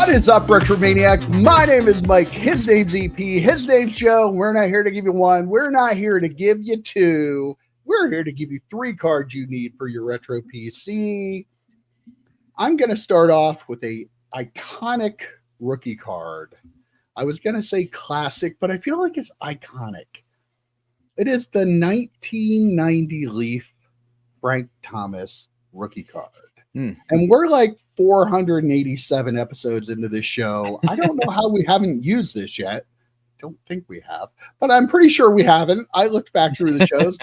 What is up, Retromaniacs? My name is Mike. His name's EP. His name's Joe. We're not here to give you one. We're not here to give you two. We're here to give you 3 cards you need for your retro PC. I'm going to start off with a iconic rookie card. I was going to say classic, but I feel like it's iconic. It is the 1990 Leaf Frank Thomas rookie card. And we're like 487 episodes into this show. I don't know how we haven't used this yet. Don't think we have, but I'm pretty sure we haven't. I looked back through the shows.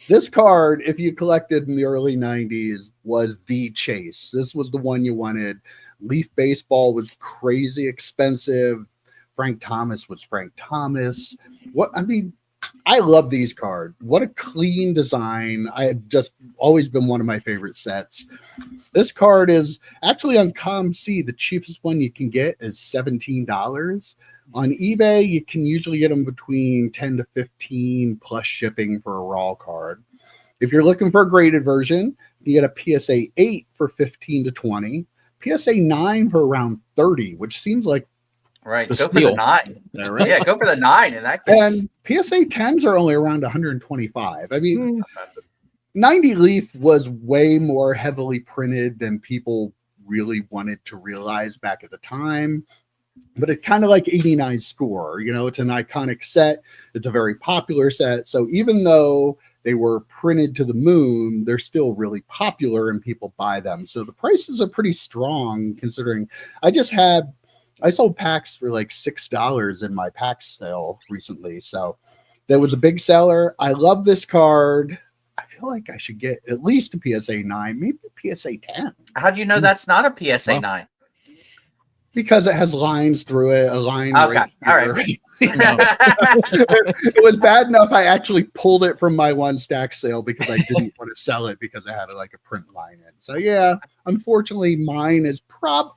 This card, if you collected in the early 90s, was the chase. This was the one you wanted. Leaf baseball was crazy expensive. Frank Thomas was Frank Thomas. I love these cards. What a clean design. I have just always been one of my favorite sets. This card is actually on ComC. The cheapest one you can get is $17. On eBay, you can usually get them between 10 to 15 plus shipping for a raw card. If you're looking for a graded version, you get a PSA 8 for 15 to 20, PSA 9 for around 30, which seems like right. Go for the 9. Right? Yeah, go for the 9 in that case. And PSA 10s are only around 125. I mean, 90 Leaf was way more heavily printed than people really wanted to realize back at the time. But it's kind of like 89 Score. You know, it's an iconic set. It's a very popular set. So even though they were printed to the moon, they're still really popular and people buy them. So the prices are pretty strong considering I sold packs for like $6 in my pack sale recently. So that was a big seller. I love this card. I feel like I should get at least a PSA 9, maybe a PSA 10. How do you know that's not a PSA 9? Because it has lines through it, a line. Okay. Right all right. It was bad enough I actually pulled it from my one stack sale because I didn't want to sell it because I had like a print line in. So yeah, unfortunately mine is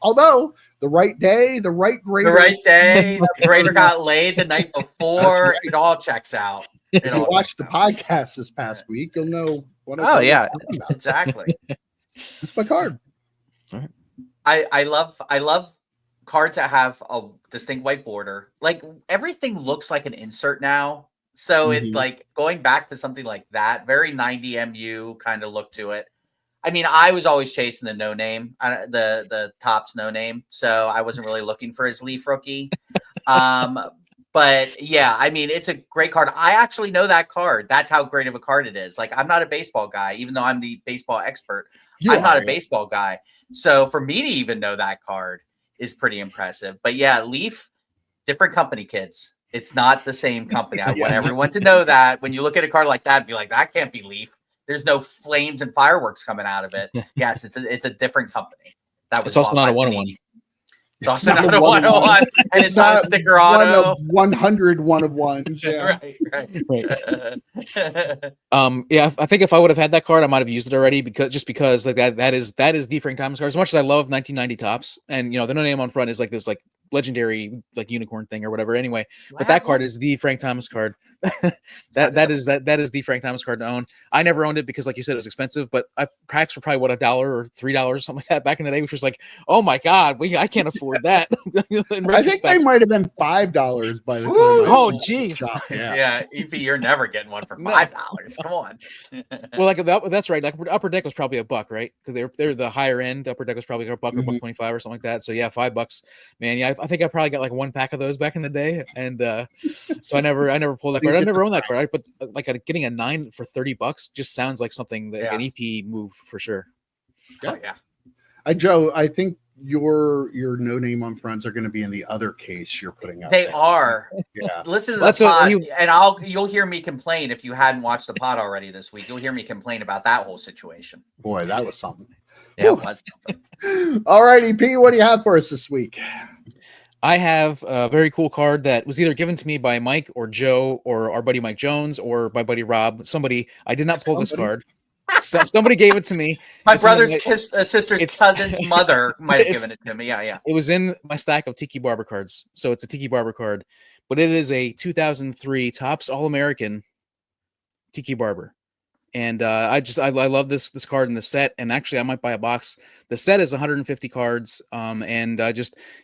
although the right day, the right grader. The grader got laid the night before. Right. It all checks out. If you watched the podcast this past week, you'll know what I'm talking about. Exactly. That's my card. All right. I love cards that have a distinct white border. Like everything looks like an insert now. So it like going back to something like that, very 90 MU kind of look to it. I mean, I was always chasing the no name, the Topps no name. So I wasn't really looking for his Leaf rookie. But yeah, I mean, it's a great card. I actually know that card. That's how great of a card it is. Like I'm not a baseball guy, even though I'm the baseball expert. I'm not a baseball guy. So for me to even know that card is pretty impressive. But yeah, Leaf, different company, kids. It's not the same company. I want everyone to know that when you look at a card like that, be like, that can't be Leaf. There's no flames and fireworks coming out of it. Yes, it's a different company. That was also not a 1-1. It's also not a 101, and it's not a sticker auto. 100 1-of-1s. Yeah. Right. Yeah, I think if I would have had that card, I might have used it already because like that is the Frank Thomas card. As much as I love 1990 Topps, and the no name on front is like this like legendary like unicorn thing or whatever. Anyway, but that card is the Frank Thomas card. that is the Frank Thomas card to own. I never owned it because, like you said, it was expensive. But packs were probably $1 or $3 or something like that back in the day, which was like, oh my god, I can't afford that. I think they might have been $5 by the time. Oh jeez. Yeah, EP, you're never getting one for $5. Come on. Well, like that's right. Like Upper Deck was probably $1, right? Because they're the higher end. Upper Deck was probably $1 or $1.25 or something like that. So yeah, $5, man. Yeah, I think I probably got like 1 pack of those back in the day, and so I never pulled that card. I never owned that card. But like getting a 9 for $30 just sounds like something that an EP move for sure. Oh yeah. Joe, I think your no name on fronts are going to be in the other case you're putting up. They are. Yeah. Listen to the pod, and you'll hear me complain if you hadn't watched the pod already this week. You'll hear me complain about that whole situation. Boy, that was something. Yeah, it was something. All right, EP, what do you have for us this week? I have a very cool card that was either given to me by Mike or Joe or our buddy Mike Jones or my buddy Rob. Somebody, I did not pull this card. So somebody gave it to me. My brother's sister's cousin's mother might have given it to me. Yeah. It was in my stack of Tiki Barber cards. So it's a Tiki Barber card, but it is a 2003 Topps All-American Tiki Barber. And I love this card in the set, and actually I might buy a box. The set is 150 cards, and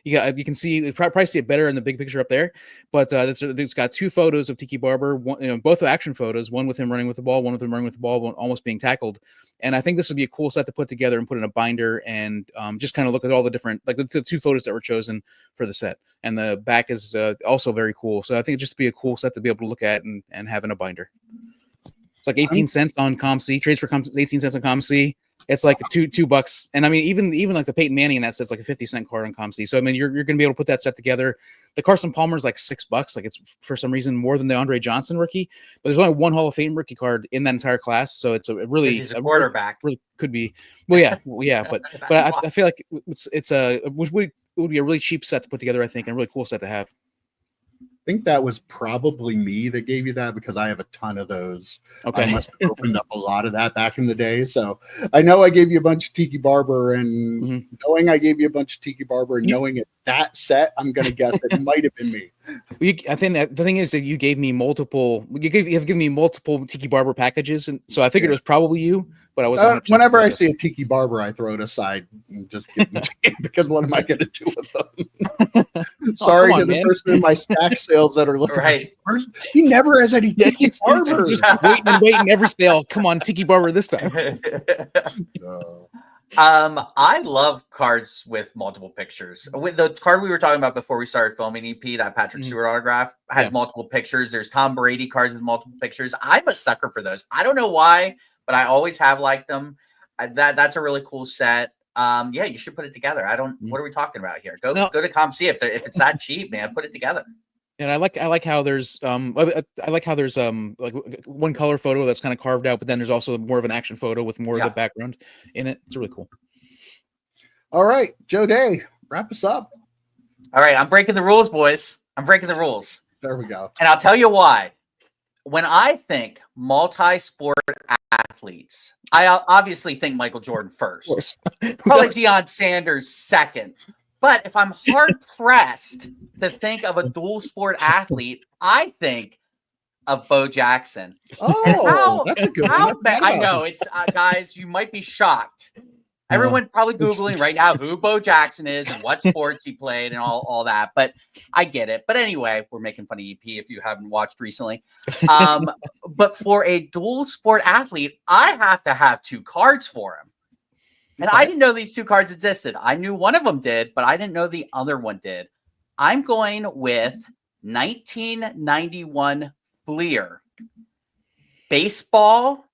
you can see probably see it better in the big picture up there. But it's got 2 photos of Tiki Barber, both action photos, one with him running with the ball, one with him running with the ball, one almost being tackled. And I think this would be a cool set to put together and put in a binder, and just kind of look at all the different, like the 2 photos that were chosen for the set. And the back is also very cool. So I think it'd just be a cool set to be able to look at and have in a binder. It's like 18 cents on ComC. Trades for 18 cents on ComC. It's like $2. And I mean, even like the Peyton Manning in that set's like a 50-cent card on ComC. So I mean, you're going to be able to put that set together. The Carson Palmer is like $6. Like it's for some reason more than the Andre Johnson rookie. But there's only one Hall of Fame rookie card in that entire class. So it's a really he's a quarterback. Really could be. Well, yeah. But I feel like it would be a really cheap set to put together. I think, and a really cool set to have. I think that was probably me that gave you that because I have a ton of those. Okay. I must have opened up a lot of that back in the day. So I know I gave you a bunch of Tiki Barber, and knowing I gave you a bunch of Tiki Barber and knowing it that set, I'm going to guess it might have been me. I think that the thing is that you gave me multiple. You have given me multiple Tiki Barber packages, and so I figured it was probably you. But I wasn't. Whenever I see a Tiki Barber, I throw it aside and just give them because what am I going to do with them? Sorry to the person in my stack sales that are looking right. First, he never has any Tiki Barber. Just waiting every sale. Come on, Tiki Barber this time. I love cards with multiple pictures. With the card we were talking about before we started filming EP, that Patrick Stewart autograph has multiple pictures. There's Tom Brady cards with multiple pictures. I'm a sucker for those. I don't know why, but I always have liked them. That's a really cool set. Yeah, you should put it together. What are we talking about here? Go to ComC if it's that cheap, man. Put it together. And I like how there's like one color photo that's kind of carved out, but then there's also more of an action photo with more of the background in it. It's really cool. All right, Joe Day, wrap us up. All right, I'm breaking the rules, boys. I'm breaking the rules. There we go. And I'll tell you why. When I think multi-sport athletes, I obviously think Michael Jordan first. Probably Deion Sanders second. But if I'm hard-pressed to think of a dual sport athlete, I think of Bo Jackson. Oh, that's a good one. I know. It's guys, you might be shocked. Everyone probably Googling right now who Bo Jackson is and what sports he played and all that. But I get it. But anyway, we're making fun of EP if you haven't watched recently. But for a dual sport athlete, I have to have 2 cards for him. And I didn't know these 2 cards existed. I knew one of them did, but I didn't know the other one did. I'm going with 1991 Fleer. Baseball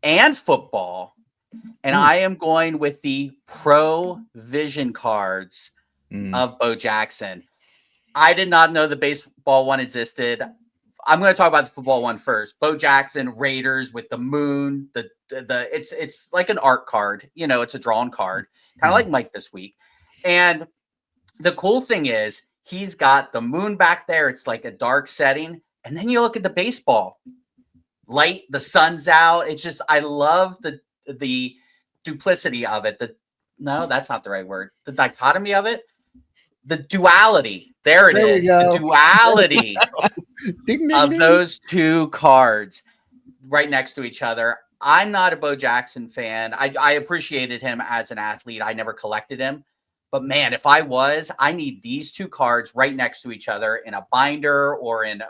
and football. And I am going with the Pro Vision cards of Bo Jackson. I did not know the baseball one existed. I'm going to talk about the football one first. Bo Jackson, Raiders with the moon. It's like an art card. It's a drawn card, kind of like Mike this week. And the cool thing is he's got the moon back there. It's like a dark setting. And then you look at the baseball. Light, the sun's out. It's just, I love the duplicity of it. No, that's not the right word. The dichotomy of it. The duality. There it is. The duality of those 2 cards right next to each other. I'm not a Bo Jackson fan. I appreciated him as an athlete. I never collected him. But man, if I was, I need these 2 cards right next to each other in a binder or in,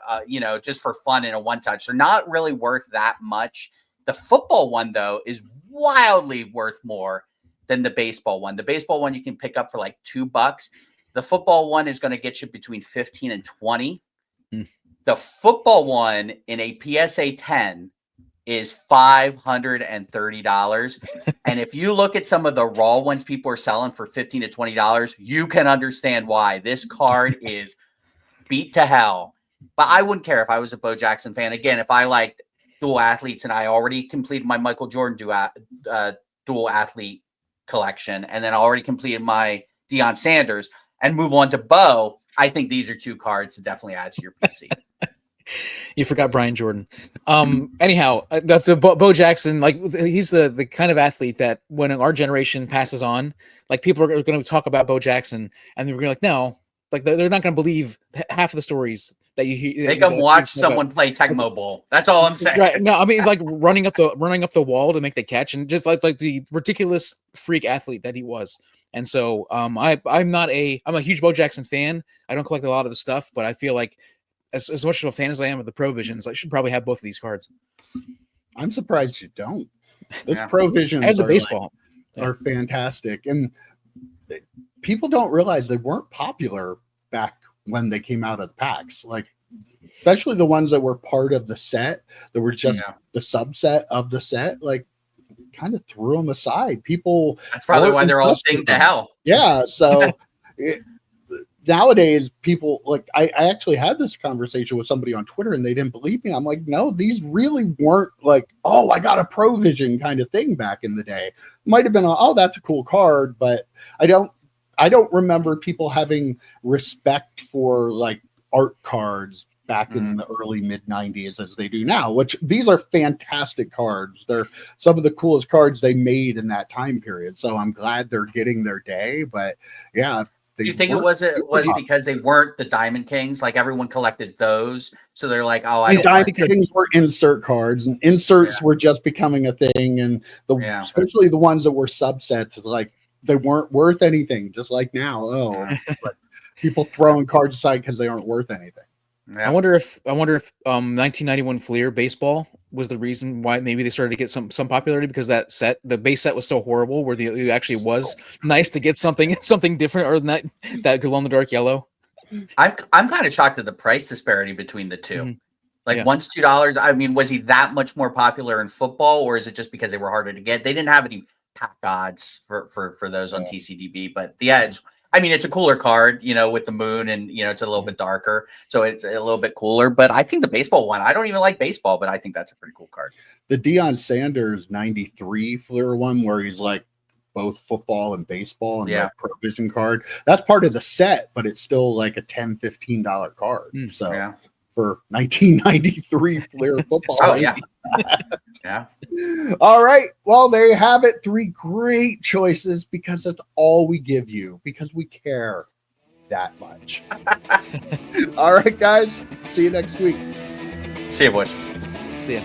just for fun in a one-touch. They're not really worth that much. The football one, though, is wildly worth more than the baseball one. The baseball one you can pick up for like $2. The football one is going to get you between 15 and 20. The football one in a PSA 10 is $530. And if you look at some of the raw ones people are selling for $15 to $20, you can understand why. This card is beat to hell. But I wouldn't care if I was a Bo Jackson fan. Again, if I liked dual athletes and I already completed my Michael Jordan dual athlete collection, and then I already completed my Deion Sanders and move on to Bo, I think these are 2 cards to definitely add to your PC. You forgot Brian Jordan. Anyhow, the Bo Jackson, like he's the kind of athlete that when our generation passes on, like people are going to talk about Bo Jackson and they're going to like, no, like they're not going to believe half of the stories that you hear. Make them watch someone play Tecmo Bowl. That's all I'm saying. Right? No, I mean like running up the wall to make the catch, and just like the ridiculous freak athlete that he was. And so I'm a huge Bo Jackson fan. I don't collect a lot of his stuff, but I feel like as much of a fan as I am of the Provisions, I should probably have both of these cards. I'm surprised you don't. Those Yeah. Provisions And the baseball are fantastic. And people don't realize they weren't popular back when they came out of the packs. Like, especially the ones that were part of the set, that were just the subset of the set, like, kind of threw them aside. People, That's probably why they're all dinged to hell. yeah. So nowadays, people like I actually had this conversation with somebody on Twitter, and they didn't believe me. I'm like, no, these really weren't like, oh, I got a Provision kind of thing back in the day. Might have been oh, that's a cool card, but I don't remember people having respect for like art cards back in the early mid 90s as they do now, which these are fantastic cards. They're some of the coolest cards they made in that time period. So I'm glad they're getting their day. But yeah, Do you think it was because they weren't the Diamond Kings? Like everyone collected those, so they're like, oh, the Diamond Kings were insert cards, and inserts were just becoming a thing, and especially the ones that were subsets, like they weren't worth anything. Just like now, but people throwing cards aside because they aren't worth anything. Yeah. I wonder if 1991 Fleer baseball was the reason why maybe they started to get some popularity, because the base set was so horrible, where it actually was nice to get something different, or than that glow in the dark yellow. I'm kind of shocked at the price disparity between the two. Mm-hmm. Like one's $2. I mean, was he that much more popular in football, or is it just because they were harder to get? They didn't have any pack odds for those on TCDB, but the Edge. I mean, it's a cooler card, with the moon, and it's a little bit darker, so it's a little bit cooler. But I think the baseball one, I don't even like baseball, but I think that's a pretty cool card. The Deion Sanders 93 Fleer one, where he's like both football and baseball, and the Provision card, that's part of the set, but it's still like a $10, $15 card. So for 1993 Fleer football. Oh yeah. Yeah. All right. Well, there you have it. 3 great choices, because that's all we give you, because we care that much. All right, guys. See you next week. See you, boys. See ya.